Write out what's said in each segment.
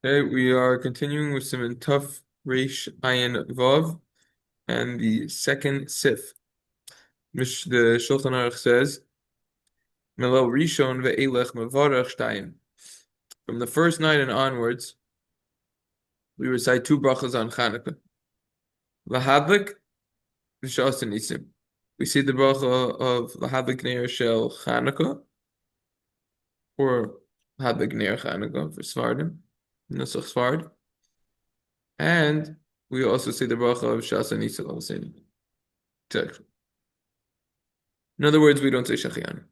Okay, we are continuing with some Tuf Reish Ayin Vav and the second Sif. The Shulchan Aruch says, Melel Rishon ve'elech mevarach shtayim. From the first night and onwards, we recite two brachas on Chanukah. Lahadlik v'shas nisim. We see the bracha of Lahadlik Neir Shel Chanukah, or Lahadlik Neir Chanukah for Svardim, Nusach Svard. And we also say the bracha of Shas Nisim al-Sini. In other words, we don't say Shachianu.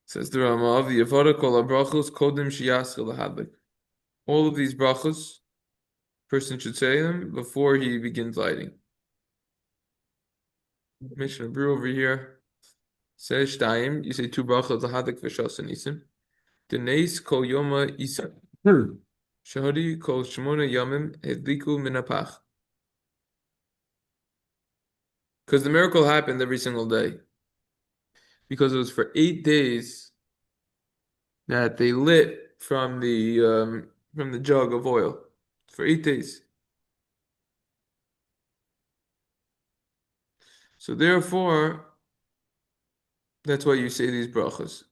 Says the Ramav, the Yavara kol brachos kodim shiyaschil lahadlik. All of these brachos, person should say them before he begins lighting. Mishnah Brew over here says Shtayim, you say two brachos lahadlik v'shas anisim. Deneis kol yoma isa. Shahadi kol shmona yamim hedliku minapach. Because the miracle happened every single day. Because it was for 8 days that they lit from the jug of oil. For 8 days. So therefore, that's why you say these brachas.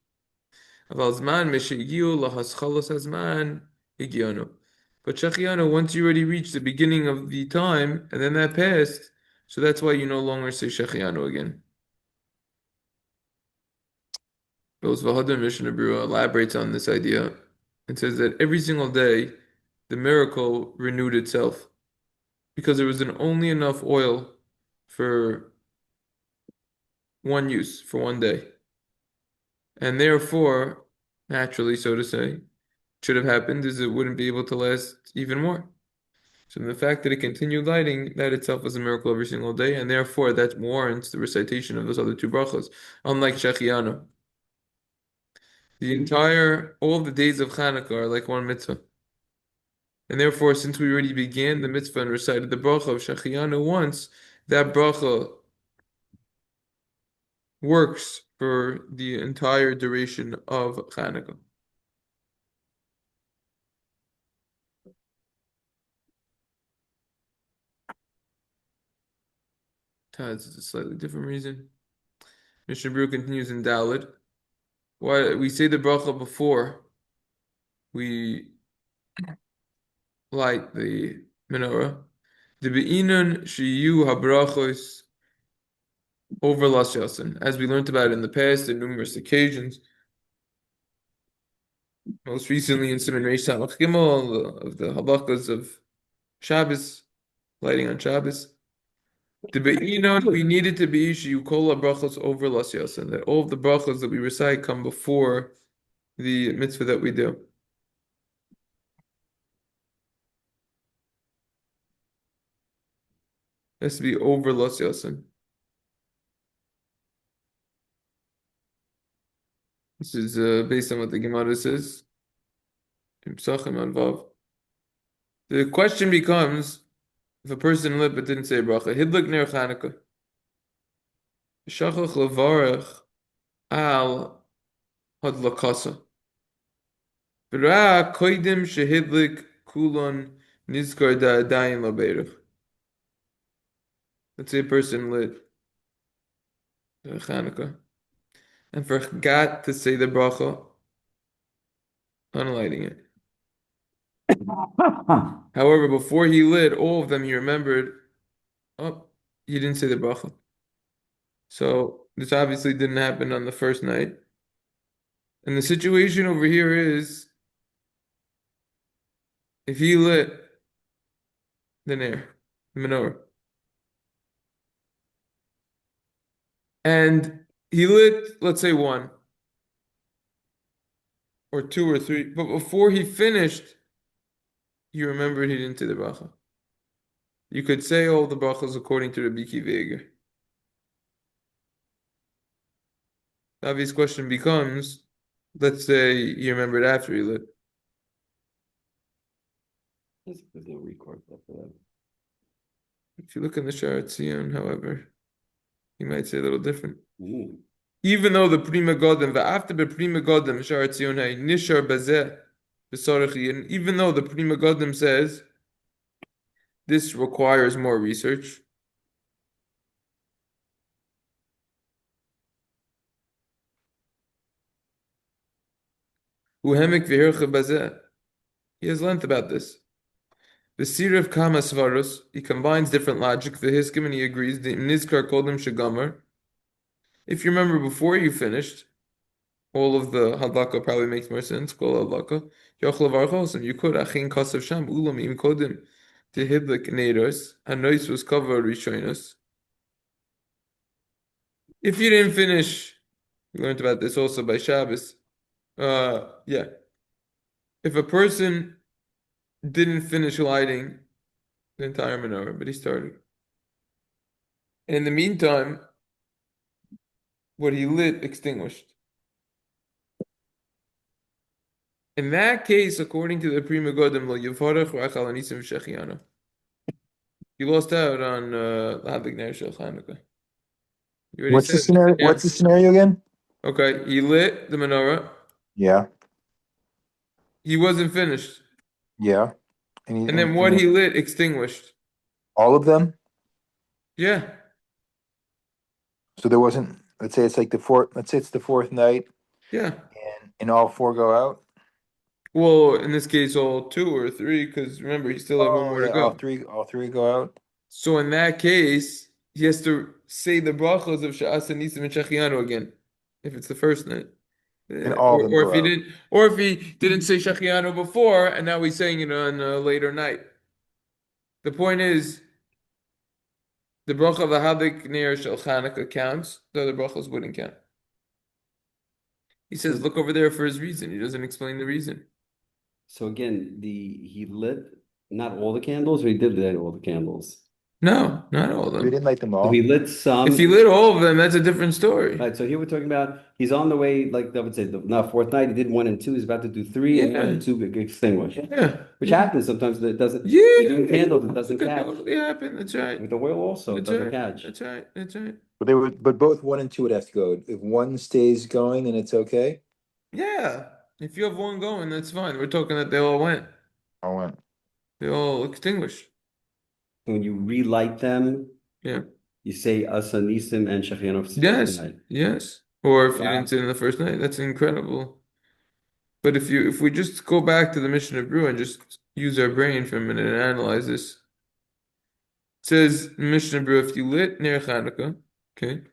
But Shachianu, once you already reached the beginning of the time, and then that passed, so that's why you no longer say Shachianu again. Those Vahadim Mishnah Berurah elaborates on this idea and says that every single day, the miracle renewed itself because there was only enough oil for one use, for one day. And therefore, naturally, so to say, should have happened is it wouldn't be able to last even more. So the fact that it continued lighting, that itself was a miracle every single day, and therefore that warrants the recitation of those other two brachos. Unlike Shechianu, all the days of Chanukah are like one mitzvah. And therefore, since we already began the mitzvah and recited the bracha of Shechianu once, that bracha works for the entire duration of Chanukah. Taz is a slightly different reason. Mishnah Berurah continues in Daled. Why we say the bracha before we light the menorah. The be'inun shiyu habrachos over Las Yasin, as we learned about in the past in numerous occasions. Most recently in Siman Reish Samach Gimel of the halakas of Shabbos, lighting on Shabbos. The be'inun we needed to be shiyu kol habrachos over Las Yasin, that all of the brachos that we recite come before the mitzvah that we do. It has to be over Las Yasin. This is based on what the Gemara says. In Psachim and Vav. The question becomes, if a person lit but didn't say bracha, hidlik ner Chanukah, shachach levarach al hadlakasa, v'ra koidim shehidlik kulon nizkar da'adayin labeirach. Let's say a person lit Chanukah and forgot to say the bracha on lighting it. However, before he lit all of them, he remembered, oh, he didn't say the bracha. So this obviously didn't happen on the first night. And the situation over here is, if he lit the menorah, and he lit, let's say, one, or two, or three, but before he finished, he remembered he didn't say the bracha. You could say all the brachas according to Rabbi Akiva Eiger. The obvious question becomes, let's say he remembered after he lit. If you look in the Sha'ar Tzion, however, he might say a little different. Even though the Prima Godim, after the Prima Godim, Sha'ar Tzion hay nishar bazeh And even though the Pri Megadim says this requires more research, he has length about this. The Sir of Kama Svaros, he combines different logic. The Hiskim, and he agrees. The Nizkar Kodim Shagamar. If you remember before you finished, all of the hadlaka probably makes more sense. Kol hadlaka. Yochel varchosim. You could achin kasav sham ulam im kodim to hidlik neiros. Hanois was covered rishonos. If you didn't finish, we learned about this also by Shabbos. Yeah. If a person didn't finish lighting the entire menorah, but he started, and in the meantime, what he lit extinguished. In that case, according to the Pri Megadim, lo yivarach rachal anisim v'shechianu. You lost out on Hadlik Ner Shel Chanukah. You already What's the said it. scenario? Yeah. What's the scenario again? Okay. He lit the menorah. Yeah, He wasn't finished. yeah, and And then what he lit extinguished. all of them. Yeah. So there wasn't. Let's say it's like the fourth. Let's say it's the fourth night, Yeah. and all four go out. Well, in this case, all two or three, because remember, he still had one Oh more to yeah, go. all three go out. So in that case, he has to say the brachos of Sha'as and Nisim and Shechianu again, if it's the first night. And all of them Or if go he out. didn't, or if he didn't say Shechianu before, and now he's saying it on a later night. The point is, the bracha of the Hadik near Shel Chanukah counts. The other brachos wouldn't count. He says, So, look over there for his reason. He doesn't explain the reason. so again, he lit not all the candles, or he did light all the candles. No, not all of We them. didn't light them So he all. lit If some. he lit all of them, that's a different story. Right. So here we're talking about he's on the way, like I would say, the fourth night. He did one and two. He's about to do three, and one Yeah, and two get extinguished. yeah, Which yeah. happens sometimes. That it doesn't. Yeah, You're doing candles, it doesn't it could catch. totally happen. That's right. With the oil also, it That's doesn't right. catch. That's right. That's right. But both one and two would have to go. If one stays going, then it's okay. Yeah. If you have one going, that's fine. We're talking that they all went. I went. They all extinguished. When you relight them, Yeah. you say Asa Nisim and Shechianu for the Yes. night. Yes. Or if you Wow. didn't say it in the first night, that's incredible. But if we just go back to the Mishnah Brew and just use our brain for a minute and analyze this, it says in Mishnah Brew, if you lit Ner Chanukah, okay,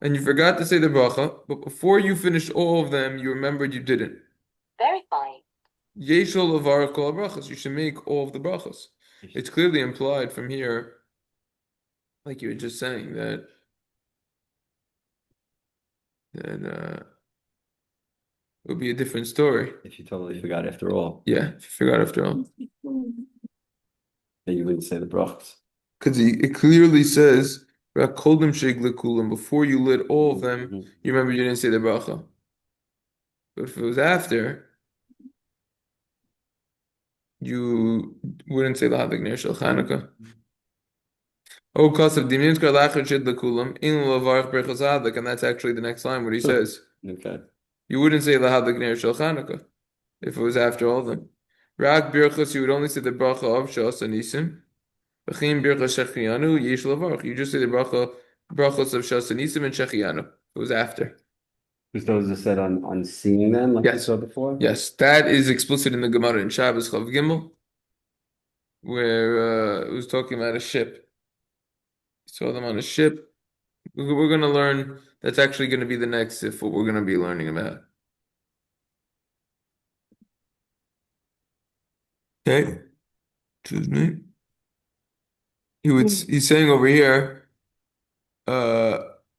and you forgot to say the bracha, but before you finished all of them, you remembered you didn't. Verify. Yeshol levar kol brachas. You should make all of the brachas. It's clearly implied from here, like you were just saying, that it would be a different story. If you totally forgot after all, Yeah, if you forgot after all. then you wouldn't say the brachas. Because it clearly says, "Rakolim sheglekulim." Before you lit all of them, Mhm. you remember you didn't say the bracha. But if it was after, you wouldn't say the Hadlik Ner Shel Chanukah. Oh, kasav diminskar lachar shidlekulim in lavarch berachos hadlik, and that's actually the next line what he says. Okay. You wouldn't say the Hadlik Ner Shel Chanukah if it was after all of them. Rak berachos, you would only say the bracha of Shas Anisim. V'chein berachos shechianu yesh lavarch. You just say the brachos of Shas Anisim and shechianu. It was after. Because those are said on seeing them, like you Yes. saw before? Yes, that is explicit in the Gemara in Shabbos Chav Gimel, where it was talking about a ship. He saw them on a ship. We're going to learn, that's actually going to be the next if what we're going to be learning about. Okay. Excuse me. He's saying over here,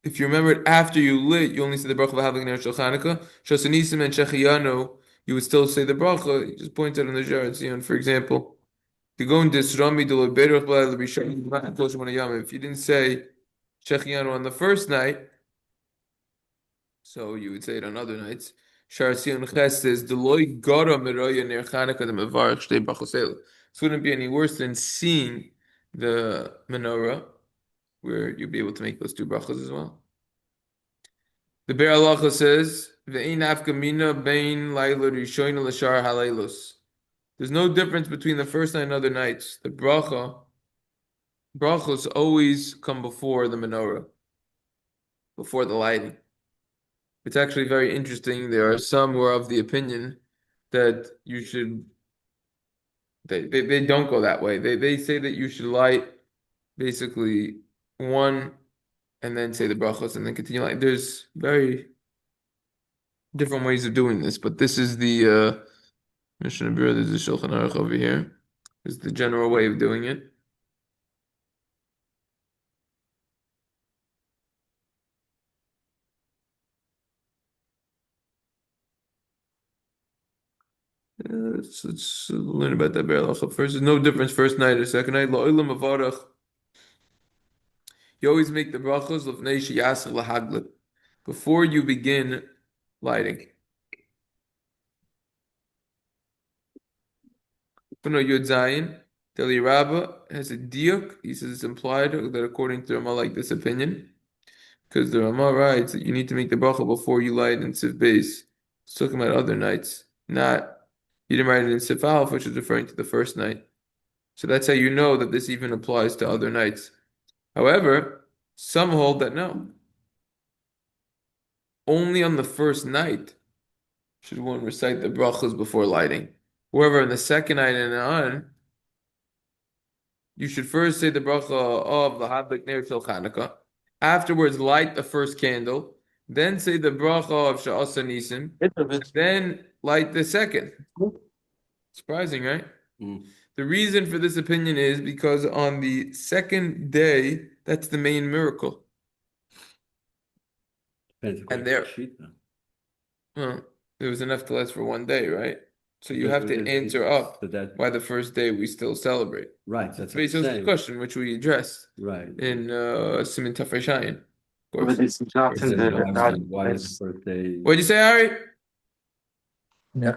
if you remember it after you lit, you only say the bracha v'havlik ner shel Chanukah. Shasanisim and Shechiyanu, you would still say the bracha. He just points out in the jar, for example. If you didn't say Shechianu on the first night, so you would say it on other nights. Shar Sion Ches says, "Deloy gara menorah ner Chanukah the mevarach shtei brachos." This wouldn't be any worse than seeing the menorah, where you'd be able to make those two brachos as well. The Be'er Halacha says, Ve'ein nafka mina bein laila rishoyin l'shar haleilos. There's no difference between the first night and other nights. The brachos always come before the menorah, before the lighting. It's actually very interesting. There are some who are of the opinion that you should they don't go that way. They say that you should light basically one and then say the brachos and then continue lighting. There's very different ways of doing this, but this is the Mishnah Berurah. There's the Shulchan Aruch over here. This is the general way of doing it. Let's learn about that berachos first. There's no difference first night or second night. La'olam avarach. You always make the brachos l'fnei sheyaseh lahaglit before you begin lighting. But no, Yud Zayin, Deli Rabba has a diuk. He says it's implied that according to Rama, like this opinion, because the Rama writes that you need to make the bracha before you light in Siv Beis. It's talking about other nights, not you didn't write it in Siv Aleph, which is referring to the first night. So that's how you know that this even applies to other nights. However, some hold that no. Only on the first night should one recite the brachas before lighting. However, in the second night and on, you should first say the bracha of the Hadlik Ner Shel Chanukah. Afterwards, light the first candle. Then say the bracha of Sha'asa Nisim. Then light the second. Surprising, right? Mm. The reason for this opinion is because on the second day, that's the main miracle. Depends And on there, the sheet, though. well, there was enough to last for one day, right? So you Yes, have it to is. answer up So that, why the first day we still celebrate. right, That's that's the what I'm basis of the saying. question, which we addressed Right. in Siman Tafrei Shayin. Of But course. it's not Then why was the it's, first day? What'd you say, Harry? no,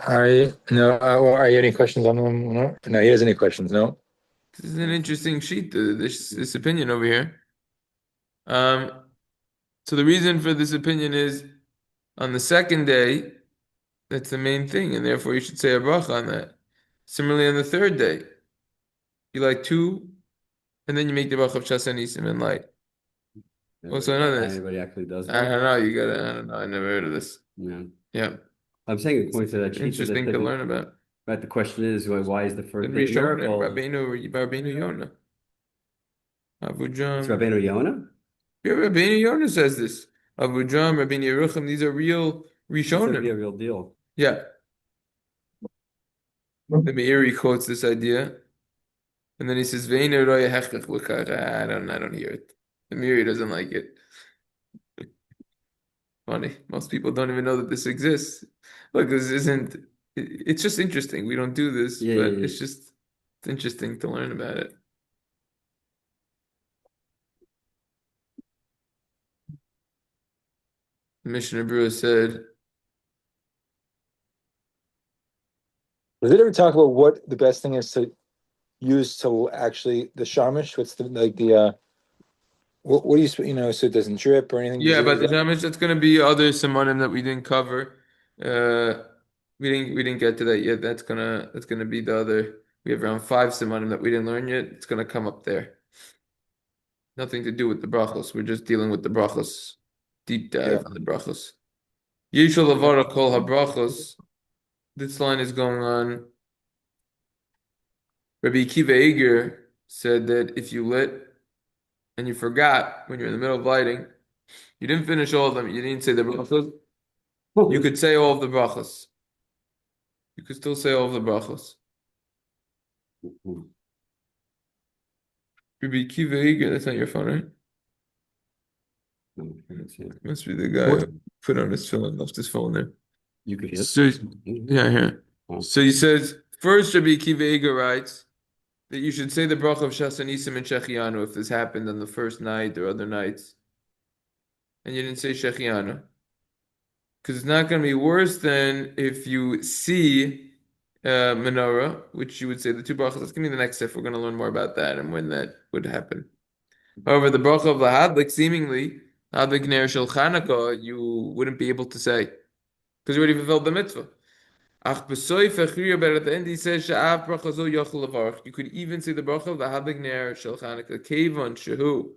well, are you any questions on them? No, he has any questions, no? This is an interesting sheet, this opinion over here. Um, so the reason for this opinion is on the second day, that's the main thing, and therefore you should say a bracha on that. Similarly, on the third day, you light two, and then you make the bracha of Shas Nisim and light. What's another? Anybody actually does I that? don't know. You gotta. I don't know. I never heard of this. Yeah. Yeah, I'm saying according to that sheet, interesting to learn about. Right, the question is, why is the first And day a Rishonim, miracle? Rabbeinu Yonah, It's Avujam. Rabbeinu Yonah? Yeah, Rabbeinu Yonah says this. Avujam, Rabbeinu Yerucham. These are real It's a Rishonim. real deal. Yeah. The Meiri quotes this idea, and then he says, "Ve'inu roya hechech l'kach." I don't hear it. The Meiri doesn't like it. Funny. Most people don't even know that this exists. Look, this isn't. It's just interesting. We don't do this, Yeah, but yeah, it's just it's interesting to learn about it. The Mishnah Berurah said, Does it ever talk about what the best thing is to use to actually the shamish? What's the what do so it doesn't drip or anything? "Yeah, but the Shamish, that's going to be other simonim that we didn't cover. Uh, we didn't get to that yet. That's gonna be the other. We have around 5 simonim that we didn't learn yet. It's gonna come up there. Nothing to do with the brachos. We're just dealing with the brachos. Deep dive on the brachos. Yishol avara kol habrachos. This line is going on. Rabbi Akiva Eger said that if you lit and you forgot when you're in the middle of lighting, you didn't finish all of them, you didn't say the brachos, you could say all of the brachos. You could still say all of the brachos. Rabbi Akiva Eger, that's not your phone, right? Must be the guy who put on his phone, left his phone there. You could hit. So, yeah, here. So he says, first Rabbi Akiva Eger writes that you should say the bracha of Shas Nisim and Shechianu if this happened on the first night or other nights. And you didn't say Shechianu. Because it's not going to be worse than if you see menorah, which you would say the two brachas. Let's give me the next step. We're going to learn more about that and when that would happen. However, the bracha of Lahadlik, seemingly, Hadlik Ner Shel Chanukah, you wouldn't be able to say. because you already fulfilled the mitzvah. Ach b'soif but at the end he says she'av bracha zo yochel levarach. You could even say the bracha of the habig ner shel Chanukah kevan shehu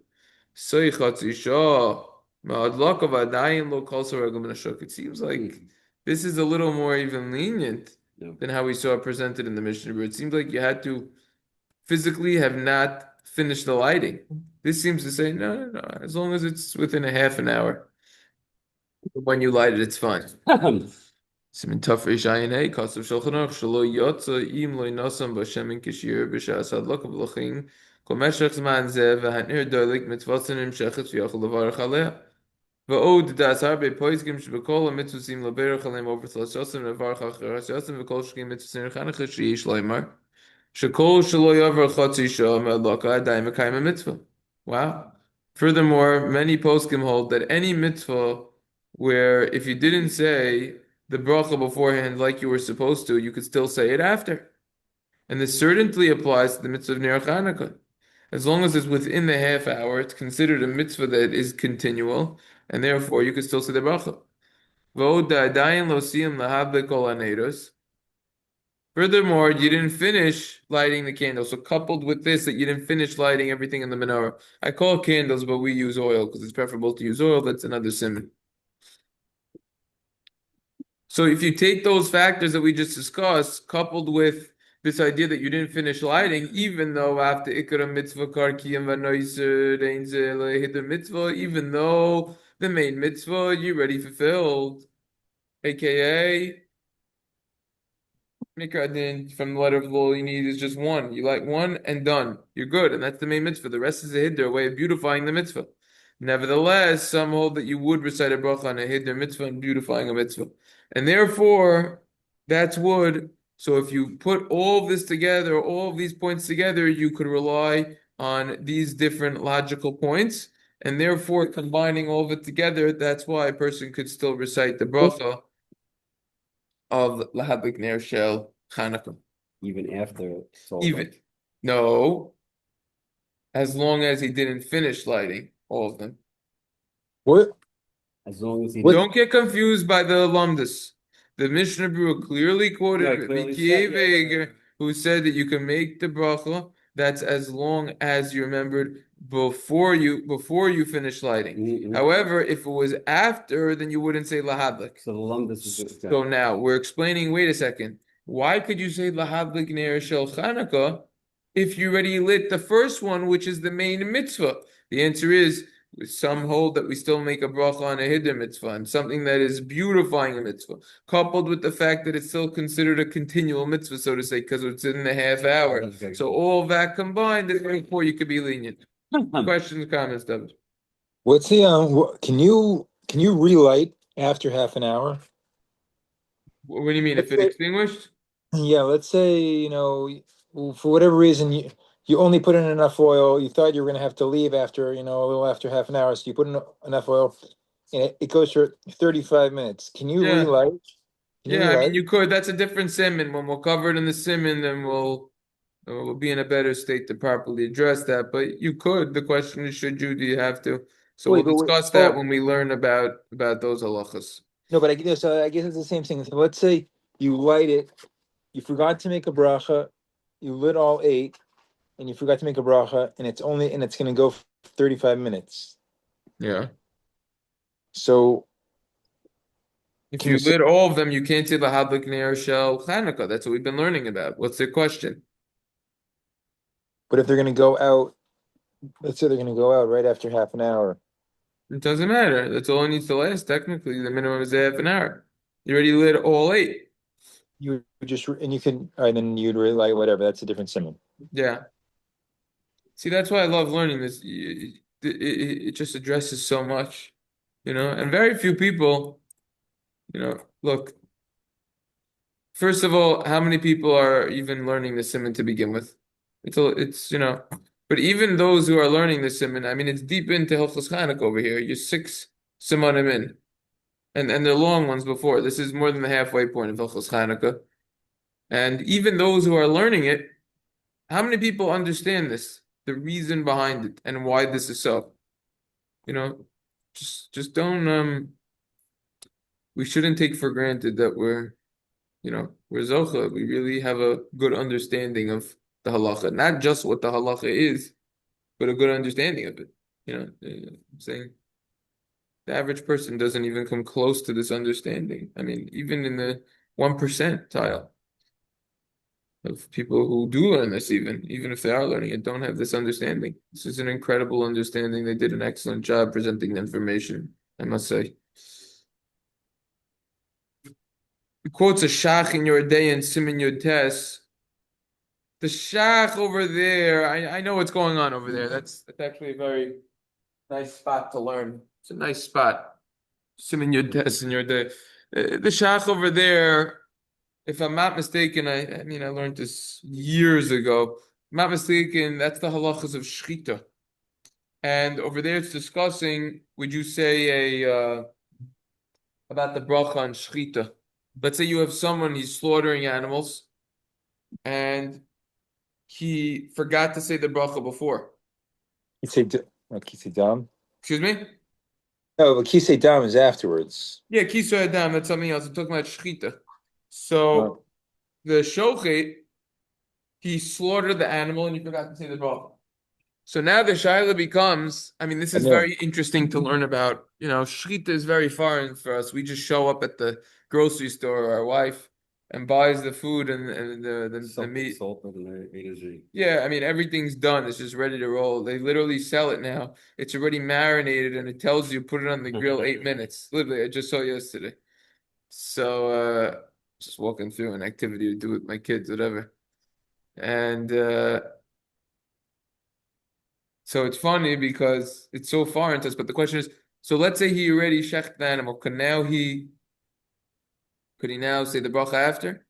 soy chatzi shah ma'adlok of adayin lo kol soragim nashuk. It seems like this is a little more even lenient than how we saw it presented in the Mishnah. It seems like you had to physically have not finished the lighting. This seems to say no. As long as it's within a half an hour when you light it, it's fine. Simin Taf Reish Ayin Hey Kasav Shulchan Aruch Shelo Yotza Im Lo Nosam B'Shemin Kishir B'Shas Hadlok V'Lochin Kol Meshach Zman Zeh V'Hanir Dolik Mitzvatzin Imshechet V'Yachol Levarach Aleh V'Od Das Harbe Poizkim Shebekol HaMitzvazim Leberach Aleim Over Tlas Yosim Levarach Acharas Yosim V'Kol Shkim Mitzvazim Chanukah Sheyish Leimar Shekol Shelo Yavar Chatzi Shah Me'adlaka Adai Mekayim Mitzvah. Wow. Furthermore, many poskim hold that any mitzvah where if you didn't say the bracha beforehand like you were supposed to, you could still say it after. And this certainly applies to the mitzvah of Ner Chanukah. As long as it's within the half hour, it's considered a mitzvah that is continual, and therefore you could still say the bracha. Furthermore, you didn't finish lighting the candles. So coupled with this, that you didn't finish lighting everything in the menorah. I call candles, but we use oil because it's preferable to use oil. That's another simon. So if you take those factors that we just discussed, coupled with this idea that you didn't finish lighting, even though after Ikra mitzvah karki and the mitzvah, even though the main mitzvah you already fulfilled, aka Mikra din from the letter of the law, you need is just one. You light one and done. You're good, and that's the main mitzvah. The rest is a hiddur, a way of beautifying the mitzvah. Nevertheless, some hold that you would recite a bracha on a hiddur mitzvah and beautifying a mitzvah. And therefore, that's wood. So if you put all of this together, all of these points together, you could rely on these different logical points. And therefore, combining all of it together, that's why a person could still recite the bracha of Lahadlik Ner Shel Chanukah. Even after it's all Even, no, as long as he didn't finish lighting all of them. What? as long as he Don't get confused by the alumnus. The Mishnah Berurah clearly quoted Yeah, clearly said, yeah. who said that you can make the bracha. That's as long as you remembered before you finish lighting. Mhm. However, if it was after, then you wouldn't say lahadlik. So the lumdus is good. So now we're explaining. Wait a second. Why could you say lahadlik ner shel Chanukah if you already lit the first one, which is the main mitzvah? The answer is some hold that we still make a bracha on a hiddur mitzvah, and something that is beautifying a mitzvah, coupled with the fact that it's still considered a continual mitzvah, so to say, because it's in the half hour. Okay. So all of that combined, therefore you could be lenient. Questions, comments, David? What's the can you relight after half an hour? What do you mean? If it extinguished? Yeah, let's say, for whatever reason you only put in enough oil. You thought you were going to have to leave after, a little after half an hour. So you put in enough oil and it goes for 35 minutes. Can you Yeah. relight? Yeah, I mean, you could. That's a different simon. When we're covered in the simon, then we'll be in a better state to properly address that. But you could. The question is, should you? Do you have to? So we'll discuss that when we learn about those halachas. No, but I guess it's the same thing. So let's say you light it, you forgot to make a bracha, you lit all 8, and you forgot to make a bracha, and it's going to go for 35 minutes. Yeah. So if you lit all of them, you can't say lahadlik ner shel Chanukah. That's what we've been learning about. What's the question? But if they're going to go out, let's say they're going to go out right after half an hour. It doesn't matter. That's all it needs to last. Technically, the minimum is half an hour. You already lit all 8. You just, and you can, all right, then you'd relight whatever. That's a different simon. Yeah. See, that's why I love learning this. It just addresses so much, and very few people, look, first of all, how many people are even learning the simon to begin with? It's but even those who are learning the simon, I mean, it's deep into Hilchos Chanukah over here. You're 6 simanim in, and they're long ones before. This is more than the halfway point of Hilchos Chanukah. And even those who are learning it, how many people understand this, the reason behind it, and why this is so? Just don't we shouldn't take for granted that we're zocha. We really have a good understanding of the halacha, not just what the halacha is, but a good understanding of it. I'm saying the average person doesn't even come close to this understanding. I mean, even in the 1% of people who do learn this, even if they are learning it, don't have this understanding. This is an incredible understanding. They did an excellent job presenting the information, I must say. He quotes a shach in your day and Simin Yud Tes. The shach over there, I know what's going on over there. That's actually a very nice spot to learn. It's a nice spot. Simin Yud Tes in your day. The shach over there, if I'm not mistaken, I mean I learned this years ago. If I'm not mistaken, that's the halachas of shchita. And over there it's discussing, would you say about the bracha on shchita? Let's say you have someone, he's slaughtering animals, and he forgot to say the bracha before. Kisei dam. Excuse me? No, but kisei dam is afterwards. Yeah, kiso adam, that's something else. I'm talking about shchita. So the shochet, he slaughtered the animal and he forgot to say the bracha. So now the shaila becomes, I mean, this I is know. very interesting to learn about. Shechita is very foreign for us. We just show up at the grocery store, our wife, and buys the food and the meat. Salt and A to Z. Yeah, I mean, everything's done. It's just ready to roll. They literally sell it now. It's already marinated and it tells you put it on the grill 8 minutes. Literally, I just saw yesterday. So, just walking through an activity to do with my kids, whatever. And so it's funny because it's so foreign to us. But the question is, so let's say he already shecht the animal. Could he now say the bracha after?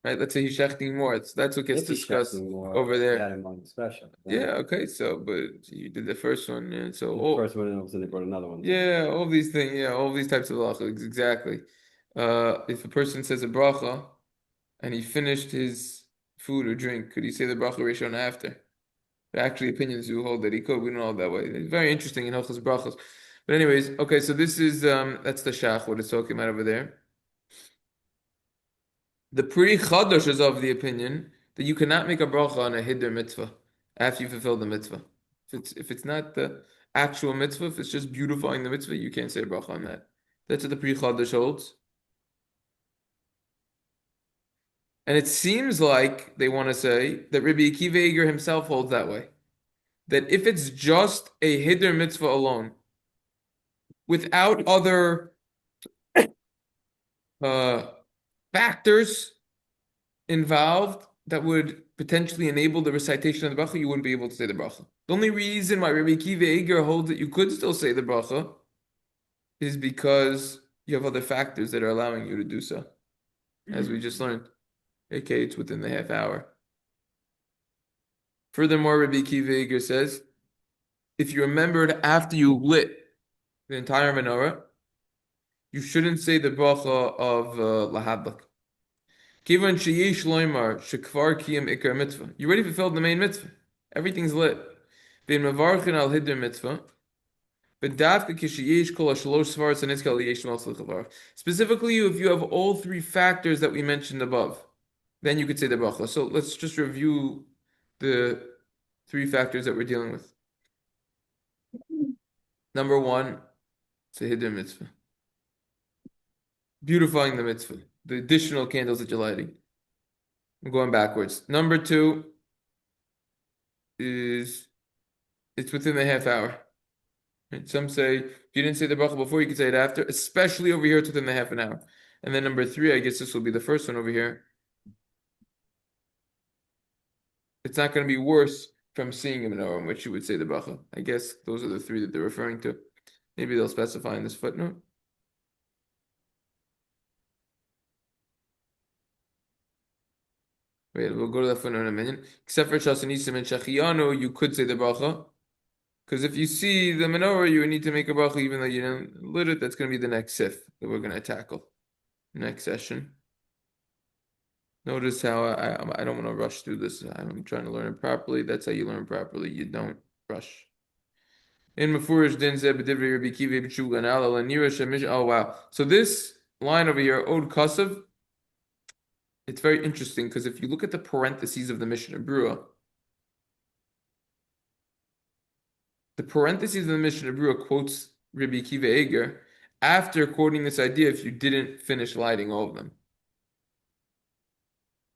Right? Let's say he's shechting more. That's what gets If he's discussed checking more, over he there. had him on special. Yeah, okay. So, but you did the first one, yeah. So The first one, and then they brought another one. yeah, all these things, yeah, all these types of halachas, exactly. If a person says a bracha and he finished his food or drink, could he say the bracha rishon after? There are actually opinions who hold that he could. We don't hold that way. It's very interesting in Hilchos Brachos. But anyways, okay, so this is that's the shach, what it's talking about over there. The Pri Chadash is of the opinion that you cannot make a bracha on a hiddur mitzvah after you fulfill the mitzvah. If it's not the actual mitzvah, if it's just beautifying the mitzvah, you can't say a bracha on that. That's what the Pri Chadash holds. And it seems like they want to say that Rabbi Akiva Eiger himself holds that way. That if it's just a hiddur mitzvah alone, without other uh, factors involved that would potentially enable the recitation of the bracha, you wouldn't be able to say the bracha. The only reason why Rabbi Akiva Eiger holds that you could still say the bracha is because you have other factors that are allowing you to do so, as we just learned. Okay, it's within the half hour. Furthermore, Rabbi Akiva Eiger says, if you remembered after you lit the entire menorah, you shouldn't say the bracha of lahadlak. Kivan sheyesh loymar shekvar kiyam ikar mitzvah. You already fulfilled the main mitzvah. Everything's lit. Bein mevarchin al hiddur mitzvah. But dafka kisheyesh kol hashalosh svaras and iskal yesh malsel chavar. Specifically, if you have all three factors that we mentioned above, then you could say the bracha. So let's just review the three factors that we're dealing with. Number one, it's a hiddur mitzvah. Beautifying the mitzvah. The additional candles that you're lighting. I'm going backwards. Number two is it's within the half hour. Right? Some say if you didn't say the bracha before, you can say it after, especially over here, it's within the half an hour. And then number three, I guess this will be the first one over here. It's not going to be worse from seeing a menorah in which you would say the bracha. I guess those are the three that they're referring to. Maybe they'll specify in this footnote. Wait, we'll go to that footnote in a minute. Except for Shasanisim and Shachiyanu, you could say the bracha. Because if you see the menorah, you would need to make a bracha even though you didn't lit it. That's going to be the next sif that we're going to tackle next session. Notice how I don't want to rush through this. I'm trying to learn it properly. That's how you learn properly. You don't rush. In Mefurish din zeh b'divrei Rabbi Akiva b'tshuga and ala l'nira shemish. Oh wow! So this line over here, Od Kasav, it's very interesting because if you look at the parentheses of the Mishnah Berurah, the parentheses of the Mishnah Berurah quotes Rabbi Akiva Eger after quoting this idea if you didn't finish lighting all of them.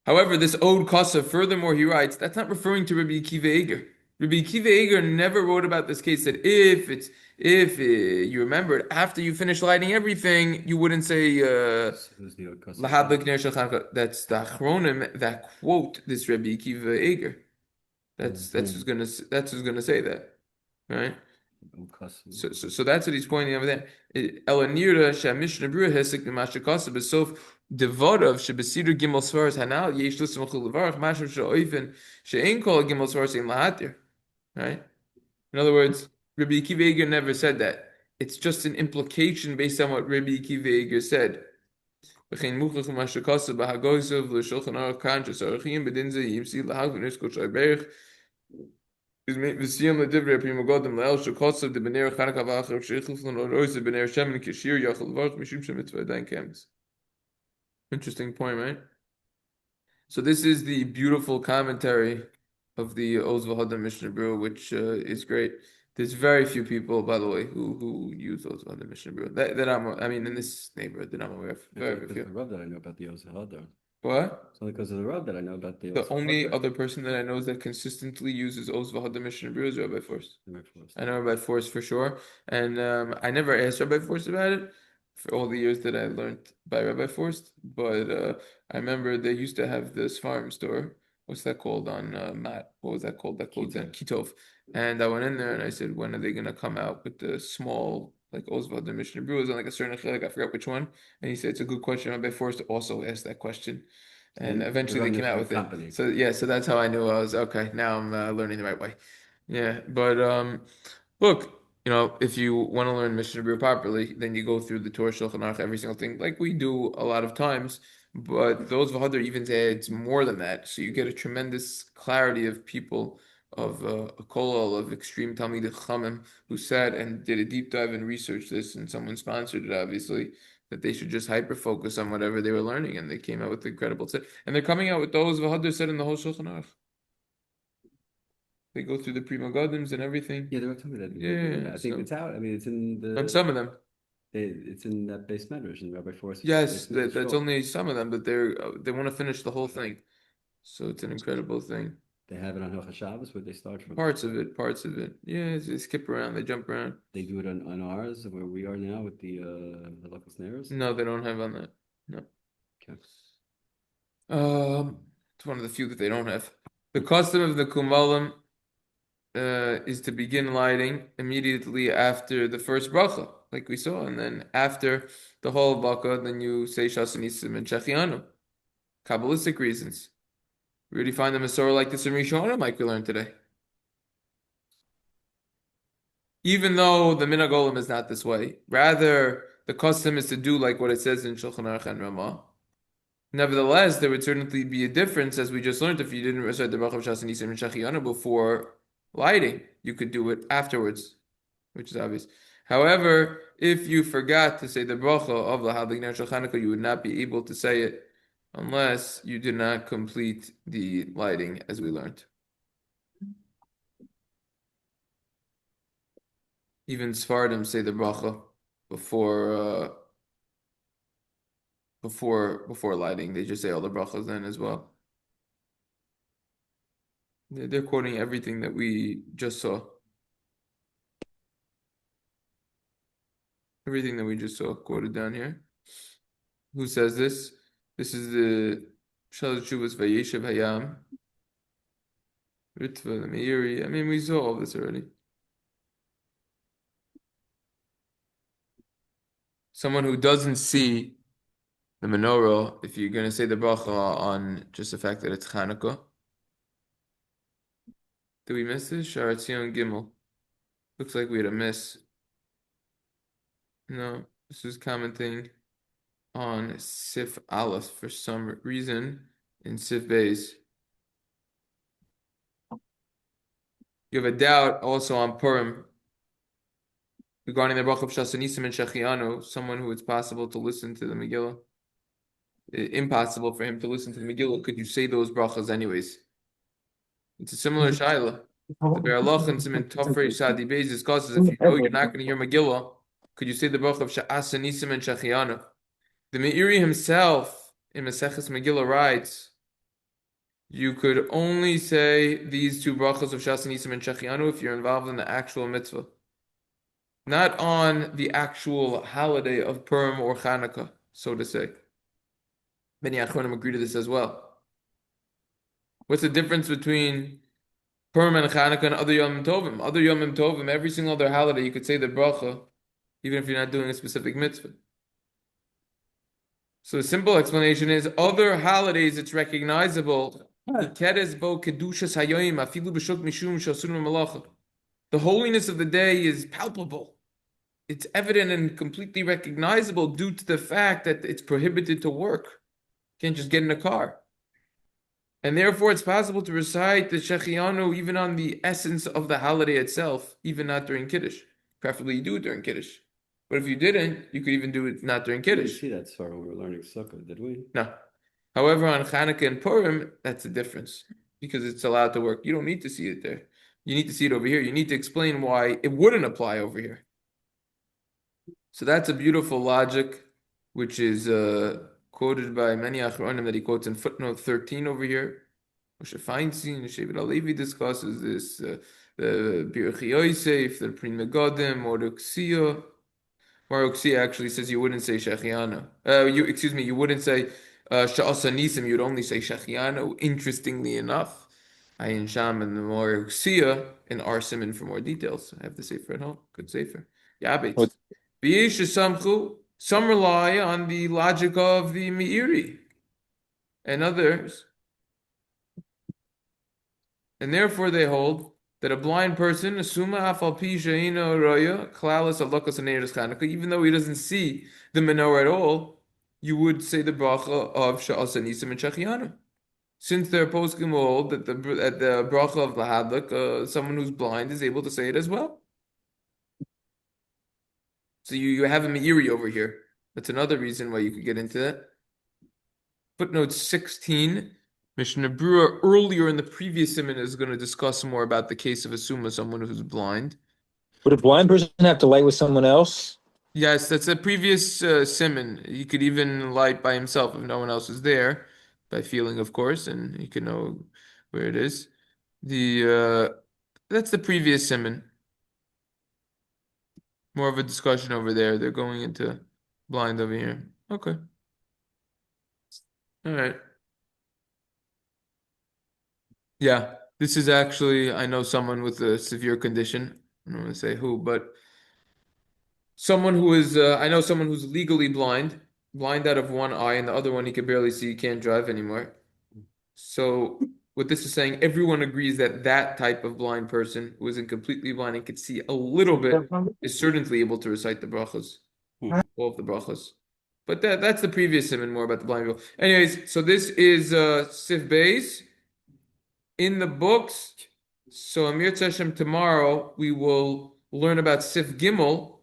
However, this Ode Kasa, furthermore, he writes, that's not referring to Rabbi Akiva Eger. Rabbi Akiva Eger never wrote about this case that if you remembered after you finish lighting everything, you wouldn't say Who's the Okasa? Lahadlik Ner Shel Chanukah. That's the Achronim that quote this Rabbi Akiva Eger. That's who's gonna say that, right? Okasa. So that's what he's pointing over there. Elanira Shamishnah Berurah Hesek Mashakasa Besof Devorav Shebesidur Gimel Svaras Hanal Yesh Lissim Levarach Masham Sheoifen She'ein Kol Gimel Svaras Ein Lahatir. Right? In other words, Rabbi Akiva Eger never said that. It's just an implication based on what Rabbi Akiva Eger said. V'chein muchach Mashakasa B'Hagosav L'Shulchan Aruch Kanchas Aruchim B'Dinze Yimsi L'Hav V'Niskot Shayberich is V'siyam L'Divrei Primo Godem L'El Shekotsav De B'Ner Chanukah V'Achar Sheichuf L'Noroise B'Ner Shemin Kishir Yachal L'Varch Mishum Shemitzvah Dain Kemes. Interesting point, right? So this is the beautiful commentary of the Oz V'Hadam Mishnah Berurah, which is great. There's very few people, by the way, who use Oz V'Hadam Mishnah Berurah. I mean, in this neighborhood that I'm aware of. Very Because of few. the rub that I know about the Osahadar. What? It's only because of the rub that I know about the The only Osahadar. other person that I know that consistently uses Oz V'Hadam Mishnah Berurah is Rabbi Forst. I know Rabbi Forst for sure, and I never asked Rabbi Forst about it for all the years that I learned by Rabbi Forst. But I remember they used to have this farm store. What's that called on Matt? What was that called? That closed down Kitov. And I went in there and I said, when are they gonna come out with the small like Oswald the Mishnah Brewers on like a certain like I forgot which one? And he said it's a good question. Rabbi Forst also asked that question. And eventually they came out with it. So yeah, so that's how I knew I was okay. Now I'm learning the right way. Yeah, but look, if you want to learn Mishnah Berurah properly, then you go through the Torah Shulchan Aruch, every single thing, like we do a lot of times. But those V'Hadar even adds more than that, so you get a tremendous clarity of people of a kollel of extreme Talmidei Chachamim who sat and did a deep dive and researched this, and someone sponsored it, obviously. That they should just hyper focus on whatever they were learning, and they came out with incredible set. And they're coming out with those V'Hadar said in the whole Shulchan Aruch. They go through the Prima Gardens and everything. Yeah, they were telling me that. Yeah, I think it's out. I mean, it's in the. And some of them. It's in that base medrash in Rabbi Forrest's. Yes, that's only some of them, but they want to finish the whole thing. So it's an incredible thing. They have it on Hilchos Shabbos where they start from. Parts of it. Yeah, they skip around, they jump around. They do it on ours where we are now with the local snares. No, they don't have on that. No. Okay. It's one of the few that they don't have. The custom of the Kumalim is to begin lighting immediately after the first bracha, like we saw, and then after the whole bracha, then you say Shasanisim and Shechianu. Kabbalistic reasons. We already find the Masorah like this in Rishonim, like we learned today. Even though the Minhag Olam is not this way, rather the custom is to do like what it says in Shulchan Aruch and Ramah. Nevertheless, there would certainly be a difference, as we just learned, if you didn't recite the bracha of Shasanisim and Shechianu before lighting, you could do it afterwards, which is obvious. However, if you forgot to say the bracha of Lahadlik Ner Shel Chanukah, you would not be able to say it unless you did not complete the lighting, as we learned. Even Sfardim say the bracha before lighting. They just say all the brachas then as well. They're quoting everything that we just saw. Everything that we just saw quoted down here. Who says this? This is the Shalosh Tshuvos Vayeshev Hayam. Ritva, the Meiri. I mean, we saw all this already. Someone who doesn't see the menorah, if you're going to say the bracha on just the fact that it's Chanukah. Did we miss this? Sharat Zion Gimel. Looks like we had a miss. No, this is commenting on Sif Aleph for some reason in Sif Beis. You have a doubt also on Purim. regarding the bracha of Shasanisim and Shechianu, someone who it's possible to listen to the Megillah, impossible for him to listen to the Megillah, could you say those brachas anyways? It's a similar shaila. The berachos and Siman Tofrei Sadi Beis discusses if you know you're not going to hear Megillah, could you say the bracha of Sha'asanisim and Shechianu? The Meiri himself in Maseches Megillah writes, you could only say these two brachas of Sha'asanisim and Shechianu if you're involved in the actual mitzvah. Not on the actual holiday of Purim or Chanukah, so to say. Many Achronim agree to this as well. What's the difference between Purim and Chanukah and other Yom Tovim? Other Yom Tovim, every single other holiday, you could say the bracha, even if you're not doing a specific mitzvah. So the simple explanation is, other holidays, it's recognizable. The holiness of the day is palpable. It's evident and completely recognizable due to the fact that it's prohibited to work. You can't just get in a car. And therefore, it's possible to recite the Shechianu even on the essence of the holiday itself, even not during Kiddush. Preferably you do it during Kiddush. But if you didn't, you could even do it not during We didn't Kiddush. see that Svara when we were learning Sukkah, did we? No. However, on Chanukah and Purim, that's the difference. Because it's allowed to work. You don't need to see it there. You need to see it over here. You need to explain why it wouldn't apply over here. So that's a beautiful logic, which is quoted by many Achronim that he quotes in footnote 13 over here. Moshe Feinstein, Shevet Alevi discusses this, the Birachos Yosef, the Pri Megadim, Maruxia actually says you wouldn't say Shechianu. You wouldn't say Sha'asa Nisim, you'd only say Shechianu. Interestingly enough, Ayin Sham and the Maruxia in our Simon for more details. I have the Sefer at home. Good Sefer. Yabetz. V'yesh Samchu, some rely on the logic of the Meiri and others, and therefore they hold that a blind person, asuma afal pi she'ino roya, klalas alokas aneirus Chanukah, even though he doesn't see the menorah at all, you would say the bracha of Sha'as Anisim and Shechianu. Since their poskim hold that the bracha of lahadlik, someone who's blind is able to say it as well. So you have a meiri over here. That's another reason why you could get into that. Footnote 16. Mishnah Brura earlier in the previous simon is going to discuss more about the case of Asuma, someone who's blind. Would a blind person have to light with someone else? Yes, that's a previous simon. He could even light by himself if no one else is there, by feeling, of course, and he can know where it is. That's the previous simon. More of a discussion over there. They're going into blind over here. Okay. All right. Yeah, this is actually, I know someone with a severe condition. I don't want to say who, but someone who is, I know someone who's legally blind out of one eye, and the other one he can barely see, can't drive anymore. So what this is saying, everyone agrees that that type of blind person who isn't completely blind and can see a little bit is certainly able to recite the brachos, all of the brachos. But that's the previous simon, more about the blind people. Anyways, so this is Sif Beis in the books. So Amir Tzeshem, tomorrow we will learn about Sif Gimel,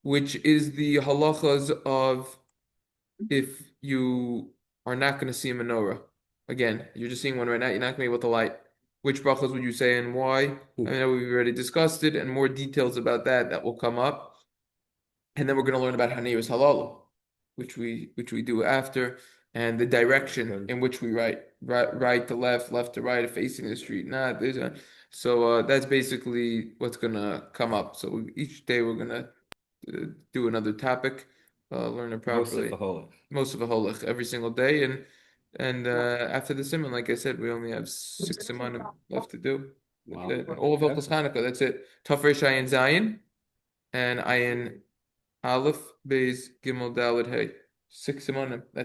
which is the halachas of if you are not going to see a menorah. Again, you're just seeing one right now, you're not going to be able to light. Which brachas would you say and why? I know we've already discussed it, and more details about that will come up. And then we're going to learn about Haneirus Halalu, which we do after, and the direction in which we write, right to left, left to right, facing the street. So that's basically what's going to come up. So each day we're going to do another topic, learn it properly. Most of a holach every single day, and after the simon, like I said, we only have 6 simonim left to do. Wow. All of Hilchos Chanukah. That's it. Tafresh Ayin Zayin and Ayin Aleph Beis Gimel Daled Hey. 6 simonim. That's